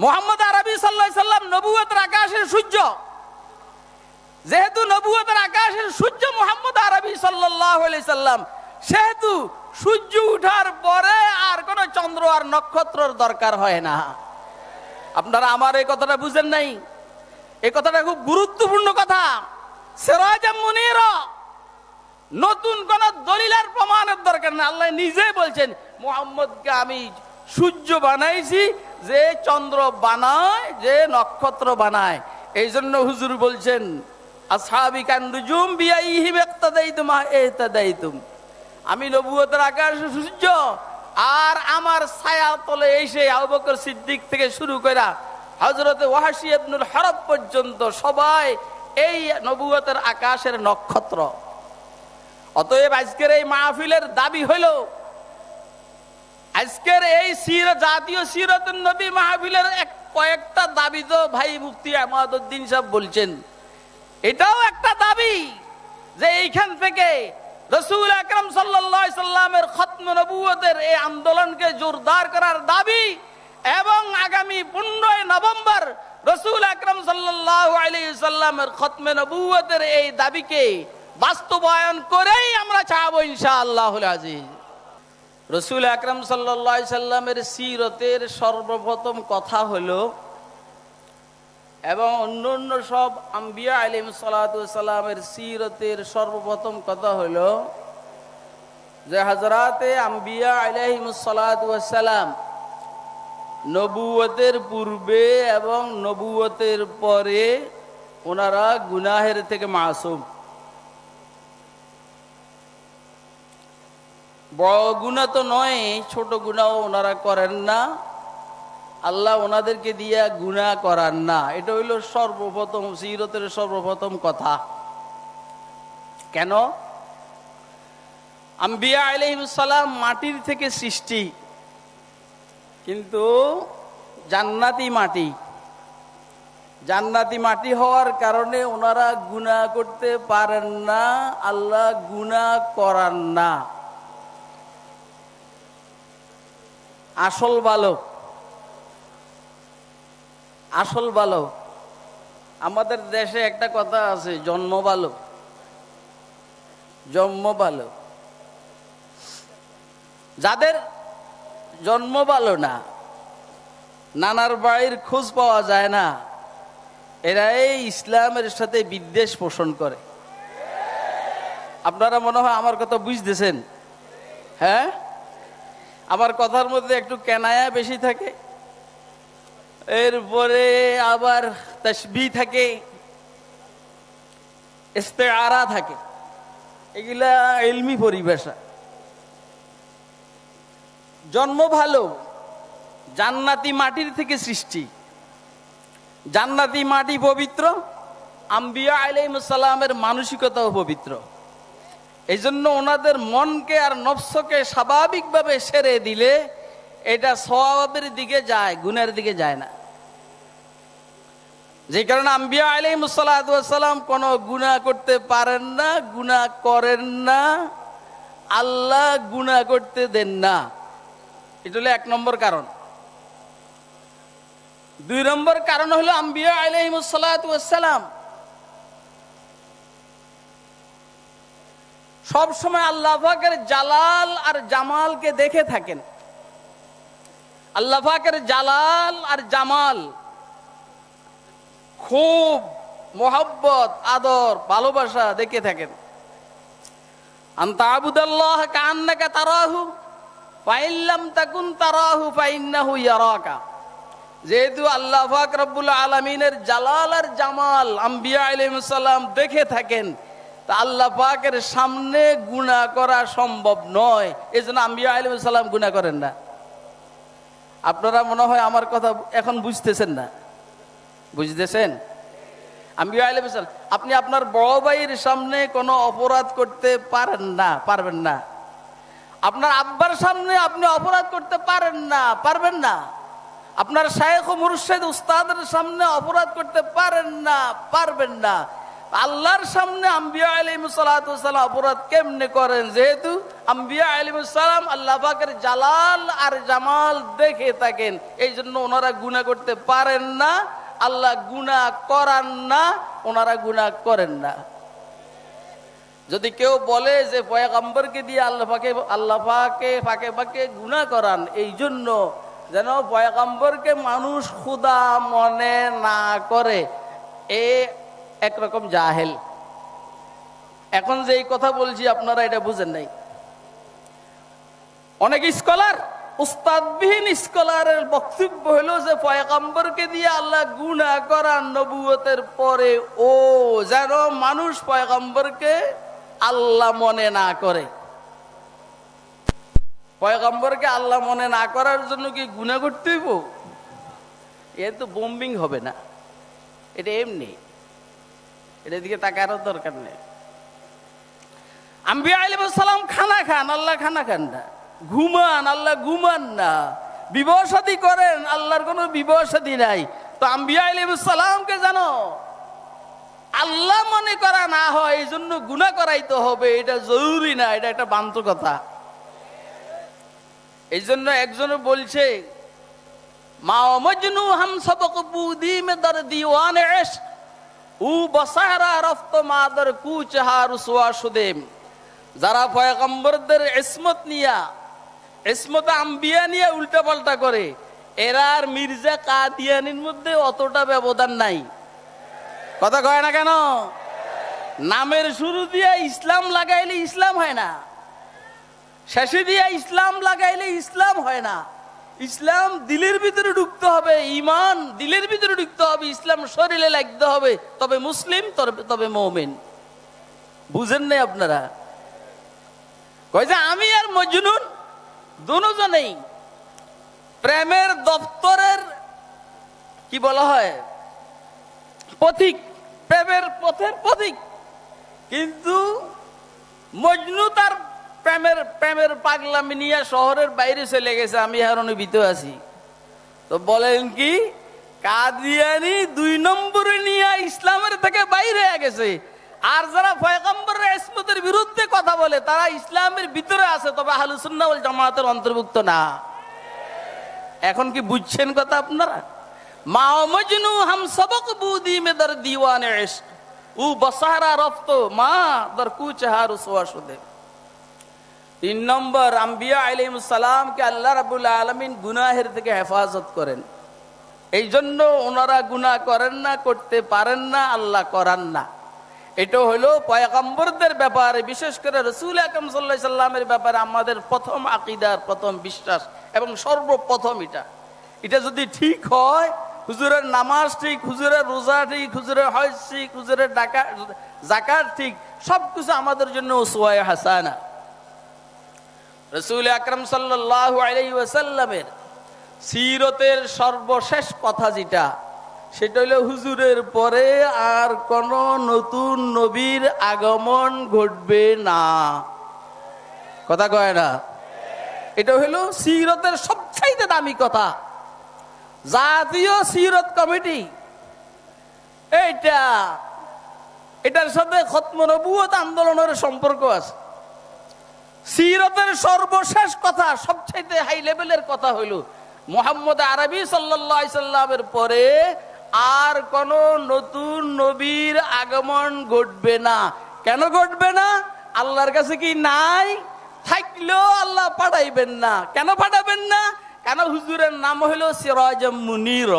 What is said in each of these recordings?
মুহাম্মদ আরবি সাল্লাল্লাহু আলাইহি সাল্লাম নবুয়তের আকাশের সূর্য, যেহেতু নবুয়তের আকাশের সূর্য মুহাম্মদ আরবি সাল্লাল্লাহু আলাইহি সাল্লাম, সেহেতু সূর্য উঠার পরে আর কোন চন্দ্র আর নক্ষত্রের দরকার হয় না। আপনারা আমার এই কথাটা বুঝেন নাই? এই কথাটা খুব গুরুত্বপূর্ণ কথা। সিরাজাম মুনীরা, নতুন কোন দলিলের প্রমাণের দরকার না। আল্লাহ নিজে বলছেন মুহাম্মদকে আমি সূর্য বানাইছি, যে চন্দ্র বানায়, যে নক্ষত্র বানায়। এই জন্য হুজুর বলছেন আসহাবি কান নুজুম বিআইহিম ইক্তাদাইতুম ইহতাদাইতুম, আমি নবুয়তের আকাশে সূর্য, আর আমার ছায়া তলে এসে আবু বকর সিদ্দিক থেকে শুরু করে হযরত ওয়াহশী ইবনুল হরব পর্যন্ত সবাই এই নবুয়তের আকাশের নক্ষত্র। অতএব আজকের এই মাহফিলের দাবি হইল, আজকের এই জাতীয় সিরাতুন নবী মাহফিলের কয়েকটা দাবি তো ভাই মুফতি আহমদউদ্দিন সাহেব বলছেন, এটাও একটা দাবি যে এইখান থেকে রাসূল আকরাম সাল্লাল্লাহু আলাইহি সাল্লামের খতম নবুয়তের এই আন্দোলনকে জোরদার করার দাবি, এবং আগামী 15 নভেম্বর রাসূল আকরাম সাল্লাল্লাহু আলাইহি সাল্লামের খতমে নবুয়তের এই দাবিকে বাস্তবায়ন করেই আমরা চাইবো ইনশাআল্লাহুল আজিজ। রাসূল আকরাম সাল্লাল্লাহু আলাইহি সাল্লামের সিরতের সর্বপ্রথম কথা হলো, এবং অন্যান্য সব আম্বিয়া আলাইহিস সালাতু ওয়াস সালামের সিরতের সর্বপ্রথম কথা হলো যে হযরতে আম্বিয়া আলাইহিস সালাতু ওয়াস সালাম নবুয়তের পূর্বে এবং নবুয়তের পরে ওনারা গুনাহের থেকে মাসুম। বড় গুনাহ তো নয়, ছোট গুনাহও ওনারা করেন না, আল্লাহ ওনাদেরকে দিয়া গুনাহ করান না। এটা হইল সর্বপ্রথম সিরতের সর্বপ্রথম কথা। কেন? আম্বিয়া আলাইহিস সালাম মাটির থেকে সৃষ্টি, কিন্তু জান্নাতি মাটি। জান্নাতি মাটি হওয়ার কারণে ওনারা গুনাহ করতে পারেন না, আল্লাহ গুনাহ করান না। আসল ভালো, আসল ভালো। আমাদের দেশে একটা কথা আছে, জন্ম ভালো, জন্ম ভালো। যাদের জন্ম ভালো না, নানার বাড়ির খোঁজ পাওয়া যায় না, এরা এই ইসলামের সাথে বিদ্বেষ পোষণ করে। আপনারা মনে হয় আমার কথা বুঝতেছেন? হ্যাঁ, আমার কথার মধ্যে একটু কেনায়া বেশি থাকে, এরপরে আবার তাসবিহ থাকে, ইস্তেআরা থাকে, এগুলা ইলমি পরিভাষা। জন্ম ভালো, জান্নাতি মাটির থেকে সৃষ্টি, জান্নাতি মাটি পবিত্র, আম্বিয়া আলাইহিস সালামের মানসিকতাও পবিত্র। এই জন্য ওনাদের মনকে আর নফসকে স্বাভাবিকভাবে সেরে দিলে এটা সওয়াবের দিকে যায়, গুনাহের দিকে যায় না। যে কারণে আম্বিয়া আলাইহিস সালাতু ওয়াস সালাম কোনো গুনাহ করতে পারেন না, গুনাহ করেন না, আল্লাহ গুনাহ করতে দেন না। এটা হলো 1 নম্বর কারণ। 2 নম্বর কারণ হলো আম্বিয়া আলাইহিস সালাতু ওয়াস সালাম সব সময় আল্লাহ পাকের জালাল আর জামালকে দেখে থাকেন। আল্লাহ পাকের জালাল আর জামাল খুব মোহাব্বত, আদর, ভালোবাসা দেখে থাকেন। আনতা আবুদাল্লাহ কাআন্নাকা তারাহু ফাইন লাম তাকুন তারাহু ফাইন্নাহু ইয়ারাকা। যেহেতু আল্লাহ পাক রব্বুল আলামিনের জালাল আর জামাল আম্বিয়া আলাইহিস সালাম দেখে থাকেন, তা আল্লাহ পাকের সামনে গুনাহ করা সম্ভব নয়। এজন্য আম্বিয়া আলাইহিস সালাম গুনাহ করেন না। আপনারা মনে হয় আমার কথা এখন বুঝতেছেন না? বুঝতেছেন? আম্বিয়া আলাইহিস সালাম, আপনি আপনার বড় ভাইয়ের সামনে কোনো অপরাধ করতে পারেন না, পারবেন না। আপনার আব্বার সামনে আপনি অপরাধ করতে পারেন না, পারবেন না। আপনার শায়েখ ও মুর্শিদ উস্তাদের সামনে অপরাধ করতে পারেন না, পারবেন না। আল্লাহর সামনে আম্বিয়া আলাইহিস সালাতু ওয়াস সালাম অপরাধ কেমনে করেন? যেহেতু আম্বিয়া আলাইহিস সালাম আল্লাহ পাকের জালাল আর জামাল দেখে থাকেন, এই জন্য ওনারা গুনাহ করতে পারেন না, আল্লাহ গুনাহ করান না, ওনারা গুনাহ করেন না। যদি কেউ বলে যে পয়গম্বরকে দিয়ে আল্লাহ পাকে ফাঁকে ফাঁকে গুনাহ করান, এই জন্য যেন পয়গম্বরকে মানুষ খুদা মনে না করে, এ একরকম জাহেল। এখন যে এই কথা বলছি আপনারা এটা বুঝেন নাই। অনেক স্কলার, উস্তাদবিহীন স্কলারের বক্তব্য হলো যে পয়গম্বরকে দিয়ে আল্লাহ গুনাহ করান নবুয়তের পরে, ও যেন মানুষ পয়গম্বরকে আল্লাহ মনে না করে। পয়গম্বরকে আল্লাহ মনে না করার জন্য কি গুনাহ করতে হইব? এ তো বোম্বিং হবে না, এটা এমনি, এটার দিকে তাকানোর দরকার নেই। আম্বিয়া আলাইহিস সালাম খানা খান, আল্লাহ খানা খান না। ঘুমান, আল্লাহ ঘুমান না। বিবাহ শাদী করেন, আল্লাহর কোনো বিবাহ শাদী নাই। তো আম্বিয়া আলাইহিস সালামকে জানো আল্লাহ মনে করা না হয়, এই জন্য গুনাহ করাইতে হবে, এটা জরুরি না, এটা একটা বান্তর কথা। এই জন্য একজনে বলছে, মা মজনু হাম সবক বুদি মে দর দিওয়ান ইশক ও বসারা রফত মাদার কুচহা রুসওয়া সুদেম। যারা পয়গম্বরদের ইসমত নিয়া, ইসমত আম্বিয়া নিয়ে উল্টা পাল্টা করে, এরা আর মির্জা কাদিয়ানির মধ্যে অতটা ব্যবধান নাই। কথা কয় না কেন? নামের শুরু দিয়ে ইসলাম লাগাইলে ইসলাম হয় না, শেষে দিয়ে ইসলাম লাগাইলে ইসলাম হয় না। ইসলাম দিলের ভিতরে ঢুকতে হবে, ইমান দিলের ভিতরে ঢুকতে হবে, ইসলাম শরীরে লাগতে হবে, তবে মুসলিম, তবে মুমিন। বুঝেন নাই আপনারা? কয় যে আমি আর মজনুন দুজনেই প্রেমের দপ্তরের কি বলা হয়, পথিক, প্রেমের পথের পথিক। কিন্তু মজনু তার প্রেমের পাগলামি নিয়ে শহরের বাইরে চলে গেছে, আমি হারণে ভিতরে আছি। তো বলেন কি, কাদিয়ানি 2 নম্বরে নিয়ে ইসলামের থেকে বাইরে গেছে। আর যারা পয়গম্বরের ইসমতের বিরুদ্ধে কথা বলে, তারা ইসলামের ভিতরে আছে, তবে আহলুস সুন্নাহ ওয়াল জামাতের অন্তর্ভুক্ত না। এখন কি বুঝছেন কথা আপনারা? মা মজনু হাম সবক বুদি মে দর দিওয়ানে ইশক ও বসারা রফত মা দর কুচহা রুসওয়া সুদে। 3 নম্বর, আম্বিয়া আলাইহিস সালামকে আল্লাহ রাব্বুল আলামিন গুনাহের থেকে হেফাজত করেন, এই জন্য ওনারা গুনাহ করেন না, করতে পারেন না, আল্লাহ করান না। এটা হলো পয়গম্বরদের ব্যাপারে, বিশেষ করে রাসূল আকরাম সাল্লাল্লাহু আলাইহি সাল্লামের ব্যাপারে আমাদের প্রথম আকীদার প্রথম বিশ্বাস এবং সর্বপ্রথম এটা যদি ঠিক হয়, হুজুরের নামাজ ঠিক, হুজুরের রোজা ঠিক, হুজুরের হজ ঠিক, হুজুরের যাকাত ঠিক, সবকিছু আমাদের জন্য উসওয়ায়ে হাসানা। রাসূল আকরাম সাল্লাল্লাহু আলাইহি ওয়াসাল্লামের সিরতের সর্বশেষ কথা যেটা, সেটা হলো হুজুরের পরে আর কোন নতুন নবীর আগমন ঘটবে না। কথা কয় না? এটা হলো সিরতের সবচাইতে দামি কথা। জাতীয় সিরত কমিটি এটার সাথে খতম নবুয়ত আন্দোলনের সম্পর্ক আছে। সিরতের সর্বশেষ কথা, সবচাইতে হাই লেভেলের কথা হইল মুহাম্মদ আরবি সাল্লাল্লাহু আলাইহি সাল্লামের পরে আর কোন নতুন নবীর আগমন ঘটবে না। কেন ঘটবে না? আল্লাহর কাছে কি নাই? থাকলেও আল্লাহ পাঠাইবেন না। কেন পাঠাবেন না? কেন? হুজুরের নাম হলো সিরাজুম মুনির।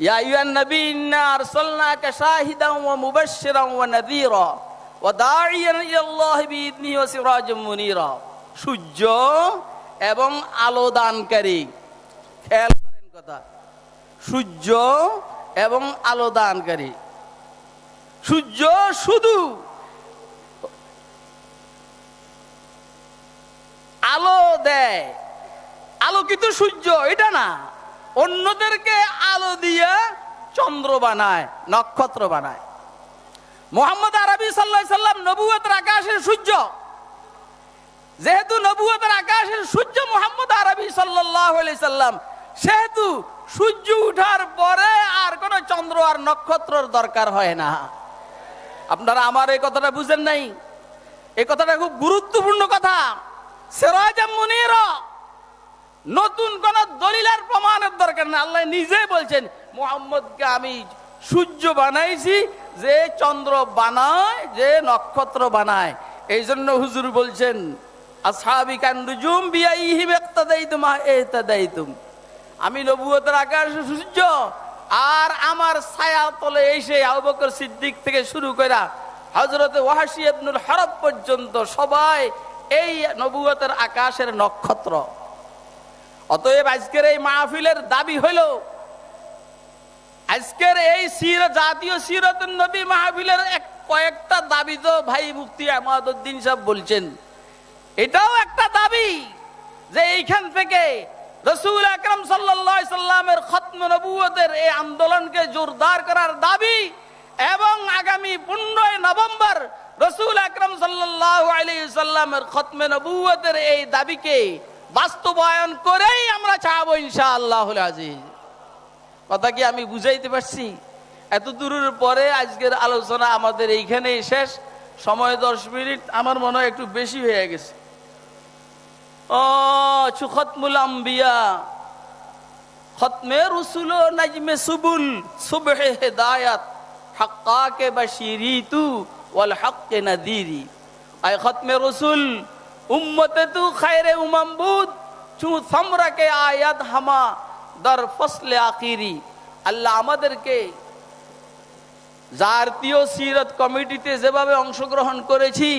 ইয়া আইয়ুহান নবী ইন্না আরসালনাকা শাহিদান ওয়া মুবাশশিরান ওয়া নাযীরা ওয়া দাঈয়ান ইলাল্লাহি বিইذনিহি ওয়া সিরাজুম মুনিরা। সূর্য এবং আলো দানকারী। খেয়াল করেন কথা, সূর্য এবং আলো দানকারী। সূর্য শুধু আলো দেয়, আলোকিত সূর্য এটা না, অন্যদেরকে আলো দিয়ে চন্দ্র বানায়, নক্ষত্র বানায়। মুহাম্মদ আরবি সাল্লাল্লাহু আলাইহি সাল্লাম নবুয়তের আকাশের সূর্য। যেহেতু নবুয়তের আকাশের সূর্য মুহাম্মদ আরবি সাল্লাল্লাহু আলাইহি সাল্লাম, সেহেতু সূর্য উঠার পরে আর কোন চন্দ্র আর নক্ষত্রের দরকার হয় না। আপনারা আমার এই কথাটা বুঝেন নাই? এই কথাটা খুব গুরুত্বপূর্ণ কথা। সিরাজাম মুনীরা, নতুন কোন দলিলের প্রমাণের দরকার না। আল্লাহ নিজে বলছেন মুহাম্মদকে আমি সূর্য বানাইছি, যে চন্দ্র বানায়, যে নক্ষত্র বানায়। এই জন্য হুজুর বলছেন আসহাবি কান নুজুম বিআইহিম ইক্তাদাইতুম ইহতাদাইতুম, আমি নবুয়তের আকাশে সূর্য, আর আমার ছায়া তলে এসে আবু বকর সিদ্দিক থেকে শুরু করে হযরত ওয়াহশী ইবনুল হারব পর্যন্ত সবাই এই নবুয়তের আকাশের নক্ষত্র। অতএব আজকের এই মাহফিলের দাবি হইল, আজকের এই জাতীয় সিরাতুন নবী মাহফিলের কয়েকটা দাবি তো ভাই মুফতি আহমদউদ্দিন সাহেব বলছেন, এটাও একটা দাবি যে এইখান থেকে রাসূল আকরাম সাল্লাল্লাহু আলাইহি সাল্লামের খতম নবুয়তের এই আন্দোলনকে জোরদার করার দাবি, এবং আগামী 15 নভেম্বর রাসূল আকরাম সাল্লাল্লাহু আলাইহি সাল্লামের খতম নবুয়তের এই দাবিকে বাস্তবায়ন করেই আমরা চাইবো ইনশাআল্লাহুল আজিজ। কথা কি আমি বুঝাইতে পারছি? এত দূরের পরে আজকের আলোচনা আমাদের এইখানেই শেষ। সময় 10 মিনিট আমার মনে হয় একটু বেশি হয়ে গেছে। খতমুল আম্বিয়া, খতমে রসুল ও নাজমে সুবুল, সুবহে হিদায়াত, হাক্কাকে বাশিরিতু ওয়াল হাক্কে নাদিরি। আয় খতমে রসুল উম্মতে তু খায়রে উমাম বুদ, চু সামরা কে আয়াত হামা দর ফসলে আখিরি। আল্লাহ আমাদেরকে জাতীয় সিরাত কমিটিতে যেভাবে অংশগ্রহণ করেছি,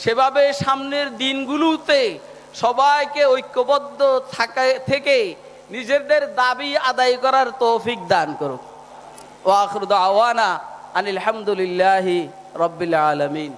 সেভাবে সামনের দিনগুলোতে সবাইকে ঐক্যবদ্ধ থেকে নিজেদের দাবি আদায় করার তৌফিক দান করুক। ওয়া আখিরু দাওয়ানা আনিল হামদুলিল্লাহি রাব্বিল আলামিন।